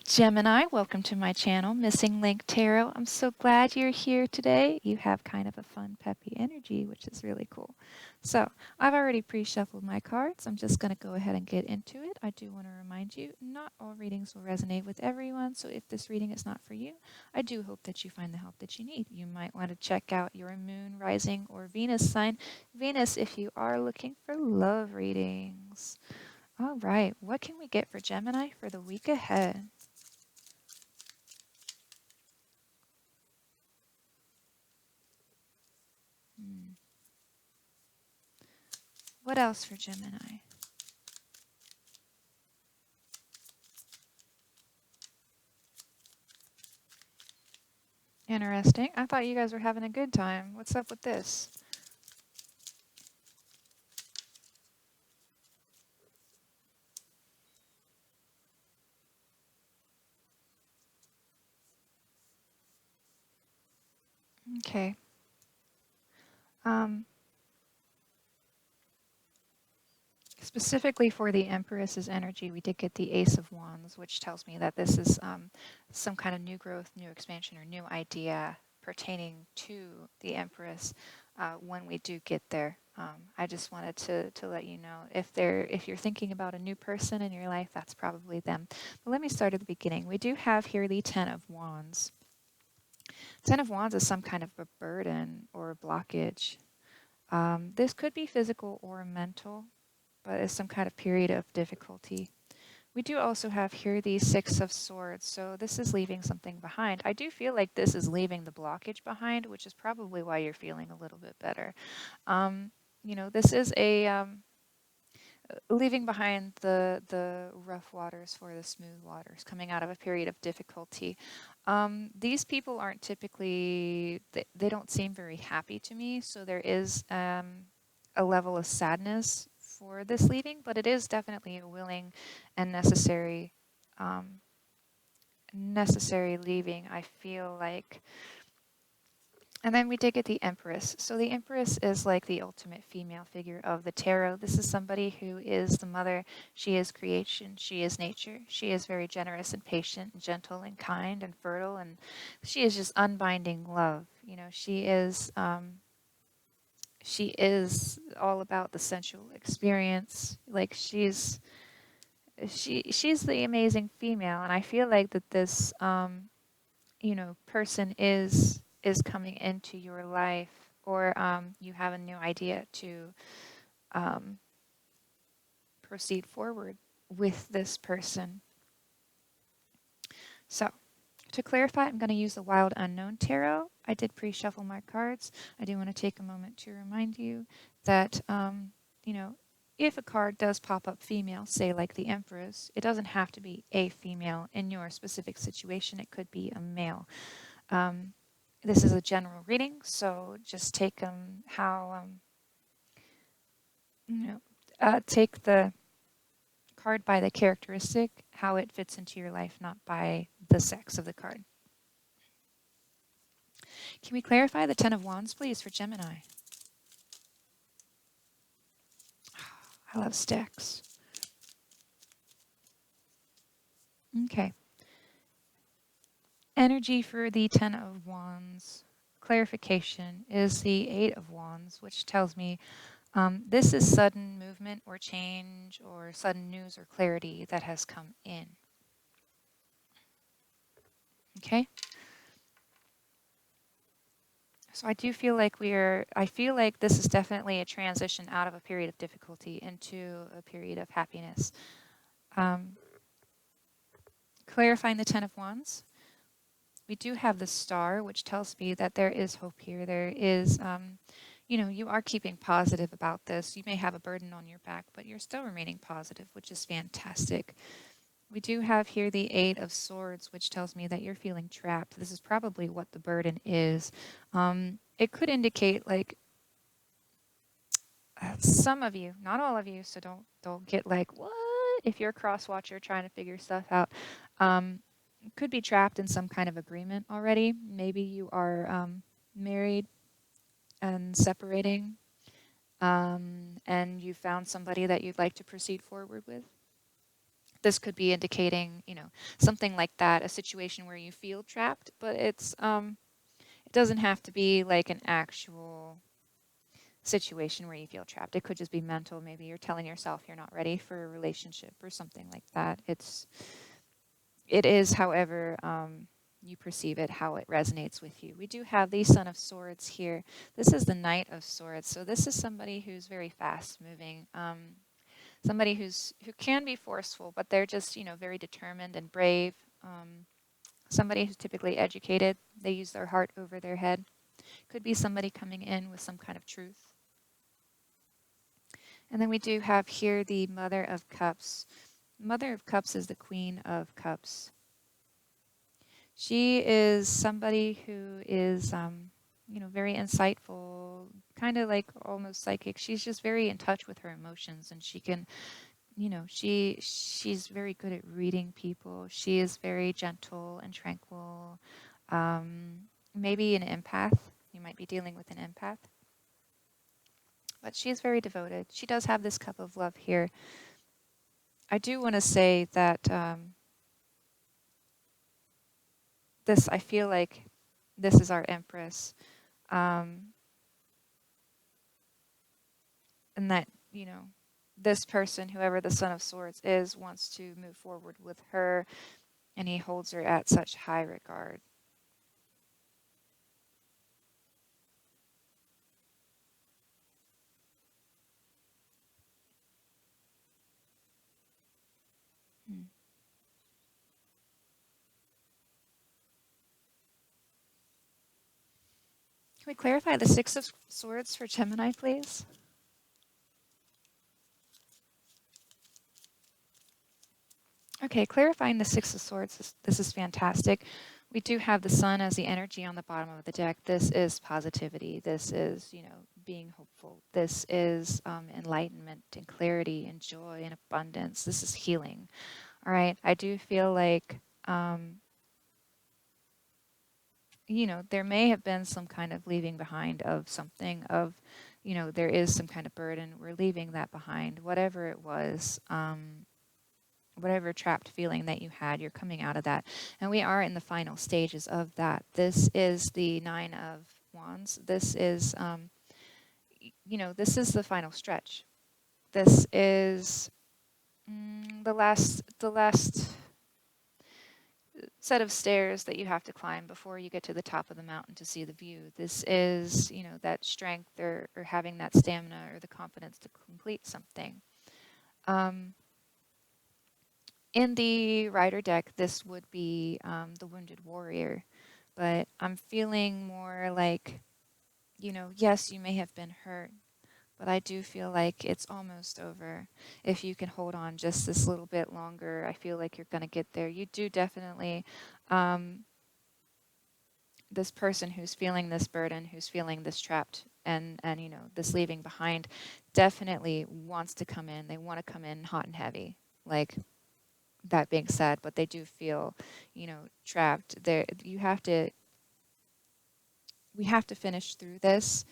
Gemini, welcome to my channel, Missing Link Tarot. I'm so glad you're here today. You have kind of a fun, peppy energy, which is really cool. So, I've already pre-shuffled my cards. I'm just going to go ahead and get into it. I do want to remind you, not all readings will resonate with everyone, so if this reading is not for you, I do hope that you find the help that you need. You might want to check out your moon, rising, or Venus sign. Venus, if you are looking for love readings. All right, what can we get for Gemini for the week ahead? What else for Gemini? Interesting. I thought you guys were having a good time. What's up with this? Okay. Specifically for the Empress's energy, we did get the Ace of Wands, which tells me that this is some kind of new growth, new expansion, or new idea pertaining to the Empress when we do get there. I just wanted to let you know if you're thinking about a new person in your life, that's probably them. But let me start at the beginning. We do have here the Ten of Wands. Ten of Wands is some kind of a burden or a blockage. This could be physical or mental, but it's some kind of period of difficulty. We do also have here the Six of Swords, so this is leaving something behind. I do feel like this is leaving the blockage behind, which is probably why you're feeling a little bit better. This is a leaving behind the rough waters for the smooth waters, coming out of a period of difficulty. These people aren't typically, they don't seem very happy to me, so there is a level of sadness for this leaving, but it is definitely a willing and necessary leaving, I feel like. And then we did get the Empress. So the Empress is like the ultimate female figure of the tarot. This is somebody who is the mother. She is creation. She is nature. She is very generous and patient and gentle and kind and fertile. And she is just unbinding love. You know, she is all about the sensual experience. Like she's the amazing female. And I feel like that this person is coming into your life, or you have a new idea to um, proceed forward with this person. So, to clarify, I'm going to use the Wild Unknown Tarot. I did pre-shuffle my cards. I do want to take a moment to remind you that, if a card does pop up female, say like the Empress, it doesn't have to be a female in your specific situation. It could be a male. This is a general reading, so just take take the card by the characteristic, how it fits into your life, not by the sex of the card. Can we clarify the Ten of Wands, please, for Gemini? I love stacks. Okay. Energy for the Ten of Wands. Clarification is the Eight of Wands, which tells me this is sudden movement or change or sudden news or clarity that has come in. Okay? So I do feel like I feel like this is definitely a transition out of a period of difficulty into a period of happiness. Clarifying the Ten of Wands, we do have the Star, which tells me that there is hope here. There is, you are keeping positive about this. You may have a burden on your back, but you're still remaining positive, which is fantastic. We do have here the Eight of Swords, which tells me that you're feeling trapped. This is probably what the burden is. It could indicate like some of you, not all of you, so don't get like, what? If you're a cross watcher trying to figure stuff out, could be trapped in some kind of agreement already. Maybe you are married and separating, and you found somebody that you'd like to proceed forward with. this could be indicating, something like that, a situation where you feel trapped, but it doesn't have to be like an actual situation where you feel trapped. It could just be mental. Maybe you're telling yourself you're not ready for a relationship or something like that. It is, however, you perceive it, how it resonates with you. We do have the Son of Swords here. This is the Knight of Swords. So this is somebody who's very fast moving. Somebody who can be forceful, but they're just, very determined and brave. Somebody who's typically educated. They use their heart over their head. Could be somebody coming in with some kind of truth. And then we do have here the Mother of Cups. Mother of Cups is the Queen of Cups. She is somebody who is, very insightful, kind of like almost psychic. She's just very in touch with her emotions, and she can, she's very good at reading people. She is very gentle and tranquil. Maybe an empath. You might be dealing with an empath. But she's very devoted. She does have this cup of love here. I do want to say that I feel like this is our Empress. And that, this person, whoever the Son of Swords is, wants to move forward with her, and he holds her at such high regard. Can we clarify the Six of Swords for Gemini, please? Okay, clarifying the Six of Swords, this is fantastic. We do have the Sun as the energy on the bottom of the deck. This is positivity. This is, being hopeful. This is enlightenment and clarity and joy and abundance. This is healing. All right, I do feel like, there may have been some kind of leaving behind of something of, there is some kind of burden. We're leaving that behind, whatever it was. Whatever trapped feeling that you had, you're coming out of that. And we are in the final stages of that. This is the Nine of Wands. This is, this is the final stretch. This is the last set of stairs that you have to climb before you get to the top of the mountain to see the view. This is, that strength or having that stamina or the confidence to complete something. In the Rider deck, this would be the Wounded Warrior, but I'm feeling more like, yes, you may have been hurt, but I do feel like it's almost over. If you can hold on just this little bit longer, I feel like you're going to get there. You do definitely, this person who's feeling this burden, who's feeling this trapped and this leaving behind, definitely wants to come in. They want to come in hot and heavy, like. That being said, but they do feel, trapped. We have to finish through this,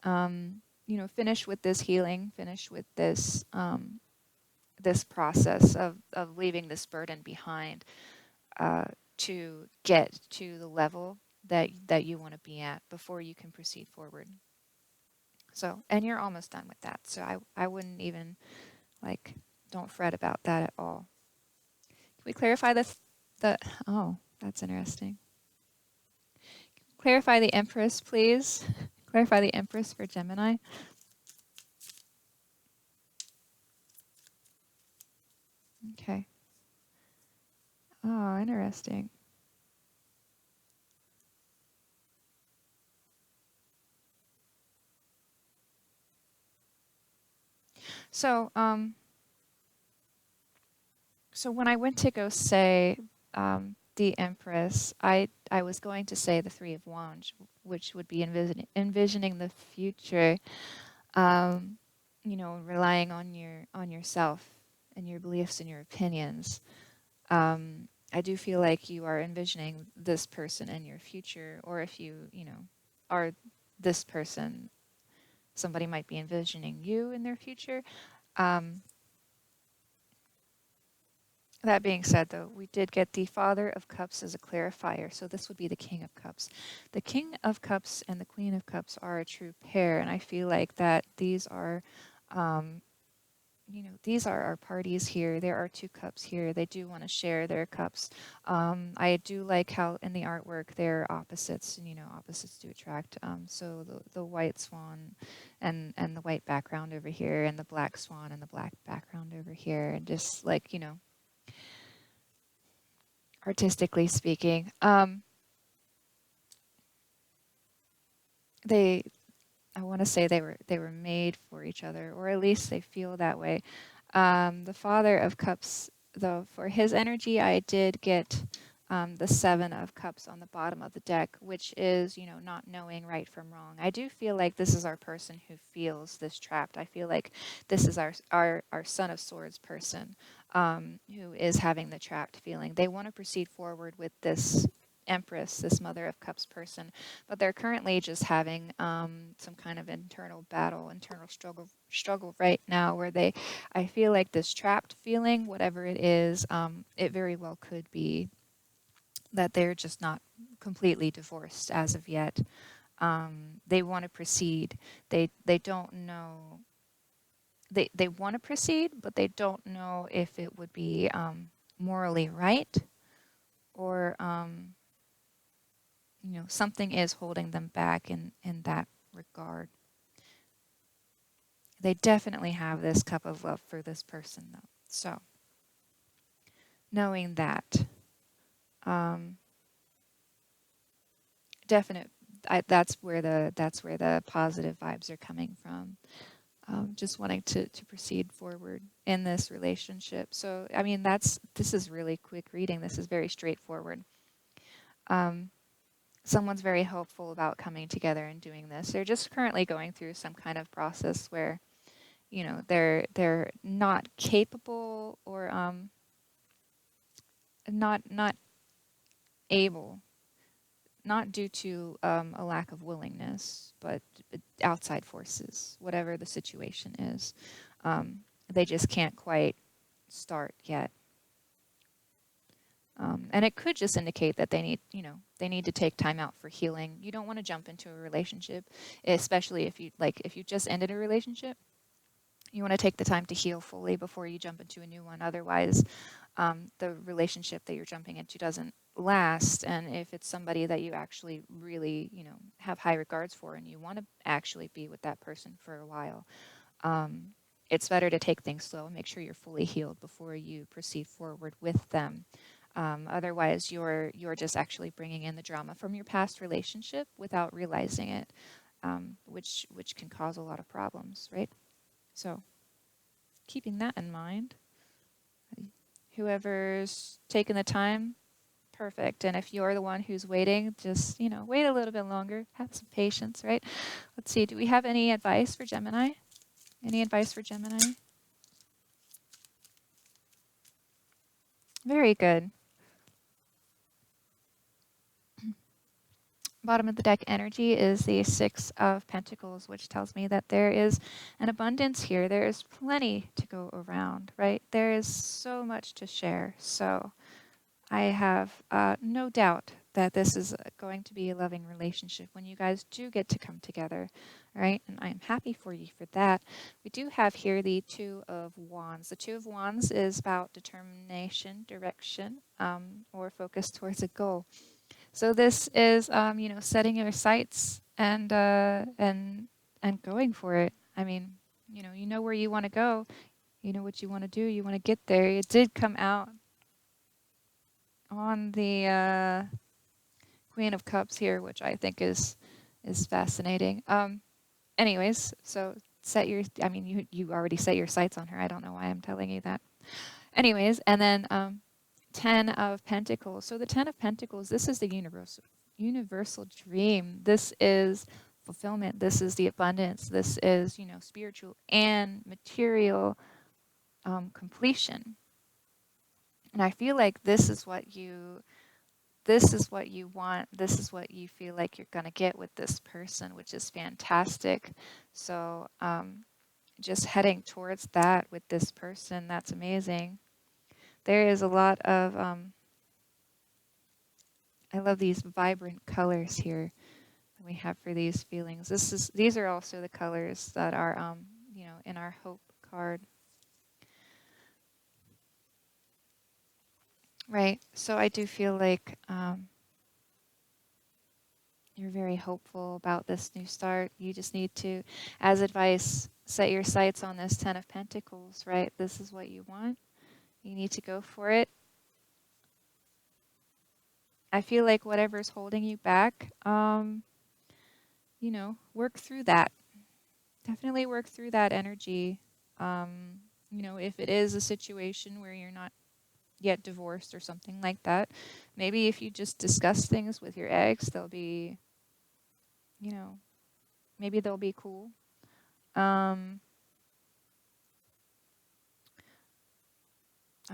finish with this healing, finish with this, this process of leaving this burden behind, to get to the level that you want to be at before you can proceed forward. So, and you're almost done with that. So I wouldn't even, don't fret about that at all. Can we clarify oh, that's interesting. Clarify the Empress, please. Clarify the Empress for Gemini. Okay. Oh, interesting. So, so when I went to go say the Empress, I was going to say the Three of Wands, which would be envisioning the future, relying on yourself and your beliefs and your opinions. I do feel like you are envisioning this person in your future, or if you, are this person, somebody might be envisioning you in their future. That being said, though, we did get the Father of Cups as a clarifier, so this would be the King of Cups. The King of Cups and the Queen of Cups are a true pair, and I feel like that these are, um, these are our parties here. There are two cups here. They do want to share their cups. I do like how in the artwork they're opposites, and opposites do attract. So the white swan and the white background over here, and the black swan and the black background over here, and just like, artistically speaking, they I want to say they were made for each other, or at least they feel that way. The Father of Cups, though, for his energy, I did get the Seven of Cups on the bottom of the deck, which is, not knowing right from wrong. I do feel like this is our person who feels this trapped. I feel like this is our Son of Swords person, who is having the trapped feeling. They want to proceed forward with this Empress, this Mother of Cups person, but they're currently just having some kind of internal battle, internal struggle right now, where I feel like this trapped feeling, whatever it is, it very well could be that they're just not completely divorced as of yet. They want to proceed. They don't know. They want to proceed, but they don't know if it would be morally right, or something is holding them back in that regard. They definitely have this cup of love for this person, though. So, knowing that, um, definite, that's where the positive vibes are coming from. Just wanting to proceed forward in this relationship. So, I mean, this is really quick reading. This is very straightforward. Um, Someone's very hopeful about coming together and doing this. They're just currently going through some kind of process where they're not capable, or not able, not due to a lack of willingness, but outside forces, whatever the situation is. They just can't quite start yet. And it could just indicate that they need to take time out for healing. You don't want to jump into a relationship, especially if you just ended a relationship. You want to take the time to heal fully before you jump into a new one. Otherwise, the relationship that you're jumping into doesn't last. And if it's somebody that you actually really, have high regards for, and you want to actually be with that person for a while, um, it's better to take things slow and make sure you're fully healed before you proceed forward with them. Otherwise, you're just actually bringing in the drama from your past relationship without realizing it, which can cause a lot of problems, right? So, keeping that in mind, whoever's taking the time, perfect. And if you're the one who's waiting, just, wait a little bit longer. Have some patience, right? Let's see. Do we have any advice for Gemini? Any advice for Gemini? Very good. Bottom of the deck energy is the Six of Pentacles, which tells me that there is an abundance here. There is plenty to go around, right? There is so much to share. So I have no doubt that this is going to be a loving relationship when you guys do get to come together, right? And I'm happy for you for that. We do have here the Two of Wands. The Two of Wands is about determination, direction, or focus towards a goal. So this is, setting your sights and going for it. I mean, you know where you want to go. You know what you want to do. You want to get there. It did come out on the Queen of Cups here, which I think is fascinating. Anyways, so you already set your sights on her. I don't know why I'm telling you that. Anyways, and then Ten of Pentacles. So the Ten of Pentacles, this is the universal dream. This is fulfillment. This is the abundance. This is, spiritual and material completion. And I feel like this is what you want. This is what you feel like you're going to get with this person, which is fantastic. So just heading towards that with this person, that's amazing. There is a lot of, I love these vibrant colors here that we have for these feelings. These are also the colors that are, you know, in our hope card. Right. So I do feel like you're very hopeful about this new start. You just need to, as advice, set your sights on this Ten of Pentacles, right? This is what you want. You need to go for it. I feel like whatever's holding you back, you know, work through that. Definitely work through that energy. You know, if it is a situation where you're not yet divorced or something like that, maybe if you just discuss things with your ex, they'll be, you know, maybe they'll be cool. I'm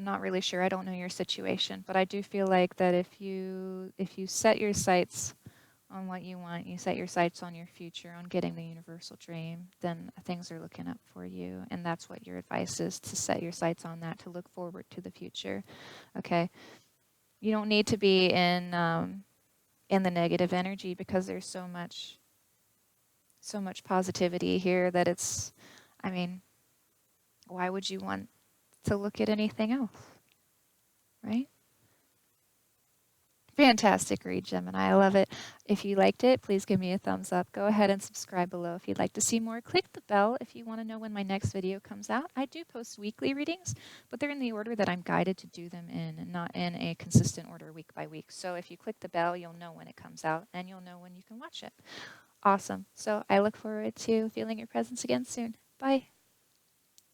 not really sure. I don't know your situation, but I do feel like that if you set your sights on what you want, you set your sights on your future, on getting the universal dream, then things are looking up for you. And that's what your advice is, to set your sights on that, to look forward to the future. Okay. You don't need to be in the negative energy, because there's so much positivity here that it's, I mean, why would you want to look at anything else, right? Fantastic read, Gemini. I love it. If you liked it, please give me a thumbs up. Go ahead and subscribe below if you'd like to see more. Click the bell if you want to know when my next video comes out. I do post weekly readings, but they're in the order that I'm guided to do them in, and not in a consistent order week by week. So if you click the bell, you'll know when it comes out, and you'll know when you can watch it. Awesome. So I look forward to feeling your presence again soon. Bye.